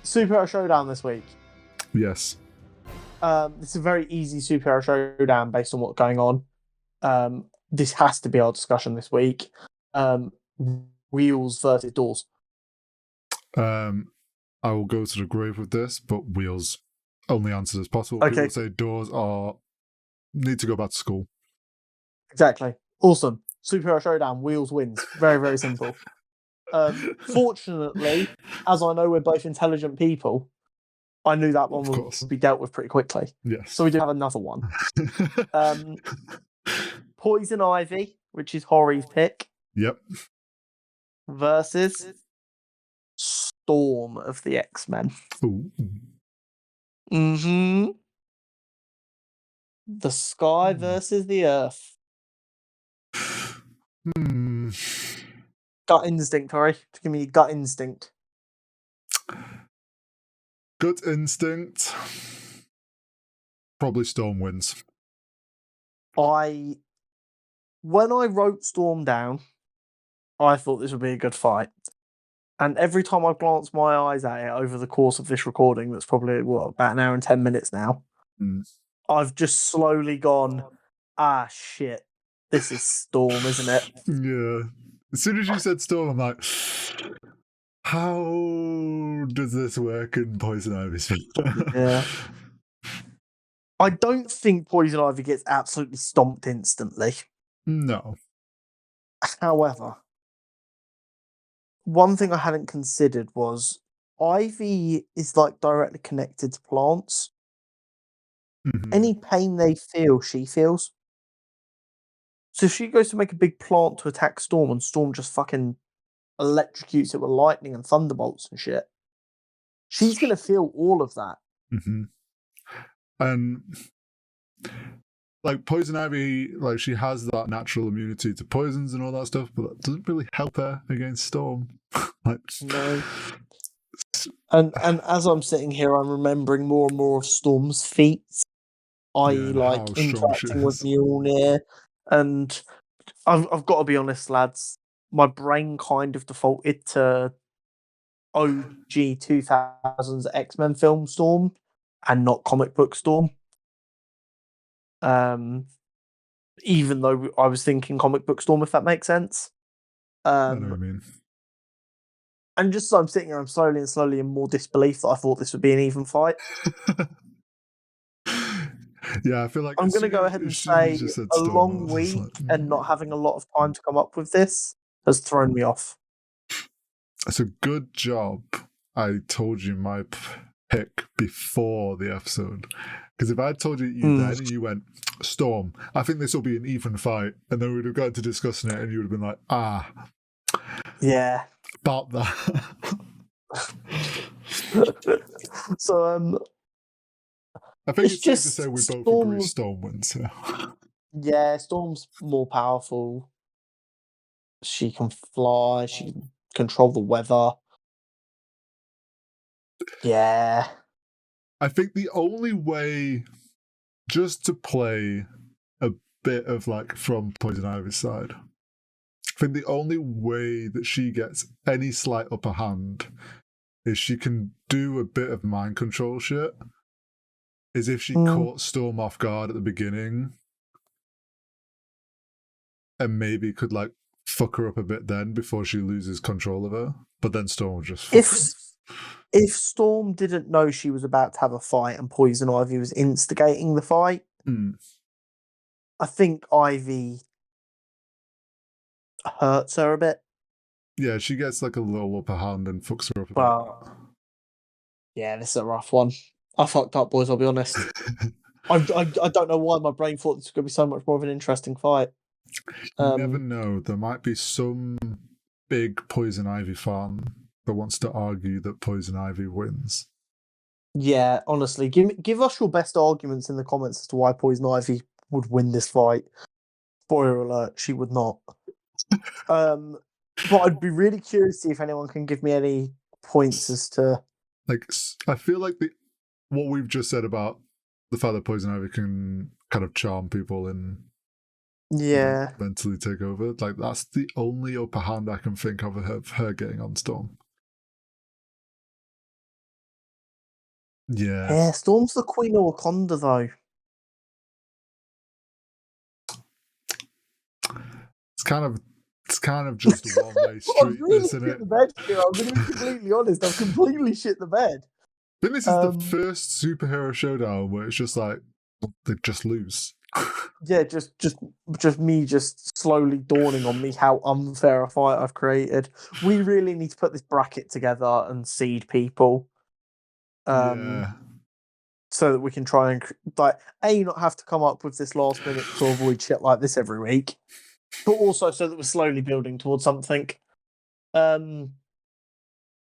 Superhero Showdown this week. Yes. This is a very easy Superhero Showdown based on what's going on. This has to be our discussion this week. Wheels versus doors. I will go to the grave with this, but wheels only answers as possible. Okay. People say doors need to go back to school. Exactly. Awesome. Superhero Showdown, wheels wins. Very, very simple. Fortunately, as I know we're both intelligent people, I knew that one would be dealt with pretty quickly. Yes. So we do have another one. Poison Ivy, which is Hori's pick. Yep. Versus Storm of the X-Men. Ooh. Mm-hmm. The sky versus the earth. Gut instinct, Hori. Give me gut instinct. Gut instinct. Probably Storm wins. When I wrote Storm down, I thought this would be a good fight. And every time I've glanced my eyes at it over the course of this recording, that's probably, about an hour and 10 minutes now, I've just slowly gone, shit, this is Storm, isn't it? Yeah. As soon as you said Storm, I'm like, how does this work in Poison Ivy's favor? Yeah. I don't think Poison Ivy gets absolutely stomped instantly. No. However, one thing I hadn't considered was Ivy is like directly connected to plants. Mm-hmm. Any pain they feel, she feels. So if she goes to make a big plant to attack Storm and Storm just fucking electrocutes it with lightning and thunderbolts and shit, she's going to feel all of that. Mm-hmm. And like Poison Ivy, like she has that natural immunity to poisons and all that stuff, but that doesn't really help her against Storm. No. And as I'm sitting here, I'm remembering more and more of Storm's feats, i.e., like interacting with Mjolnir. And I've got to be honest, lads, my brain kind of defaulted to OG 2000s X-Men film Storm and not comic book Storm. Even though I was thinking comic book Storm, if that makes sense. I know what I mean. And just as I'm sitting here, I'm slowly in more disbelief that I thought this would be an even fight. Yeah, I feel like I'm going to go ahead and say a long week and not having a lot of time to come up with this has thrown me off. It's a good job I told you my pick before the episode. Because if I told you then and you went, Storm, I think this will be an even fight, and then we'd have got to discussing it and you would have been like, yeah. About that. So, I think it's safe to say we both agree Storm wins. Yeah, Storm's more powerful. She can fly. She can control the weather. Yeah. I think the only way, just to play a bit of like from Poison Ivy's side, I think the only way that she gets any slight upper hand is she can do a bit of mind control shit. Is if she caught Storm off guard at the beginning and maybe could like fuck her up a bit then before she loses control of her. But then Storm would just fuck her. If Storm didn't know she was about to have a fight and Poison Ivy was instigating the fight, I think Ivy hurts her a bit. Yeah, she gets like a little upper hand and fucks her up a bit. Yeah, this is a rough one. I fucked up, boys, I'll be honest. I don't know why my brain thought this was going to be so much more of an interesting fight. You never know. There might be some big Poison Ivy fan that wants to argue that Poison Ivy wins. Yeah, honestly, give us your best arguments in the comments as to why Poison Ivy would win this fight. Spoiler alert, she would not. But I'd be really curious to see if anyone can give me any points as to... Like, I feel like what we've just said about the fact that Poison Ivy can kind of charm people and mentally take over, like that's the only upper hand I can think of her getting on Storm. Yes. Yeah, Storm's the Queen of Wakanda, though. It's kind of just a one-way I've street, really isn't shit it? the bed here. I'm going to be completely honest. I've completely shit the bed. I think this is the first superhero showdown where it's just like they just lose. Yeah, just me just slowly dawning on me how unfair a fight I've created. We really need to put this bracket together and seed people. Yeah. So that we can try and like not have to come up with this last minute to avoid shit like this every week, but also so that we're slowly building towards something.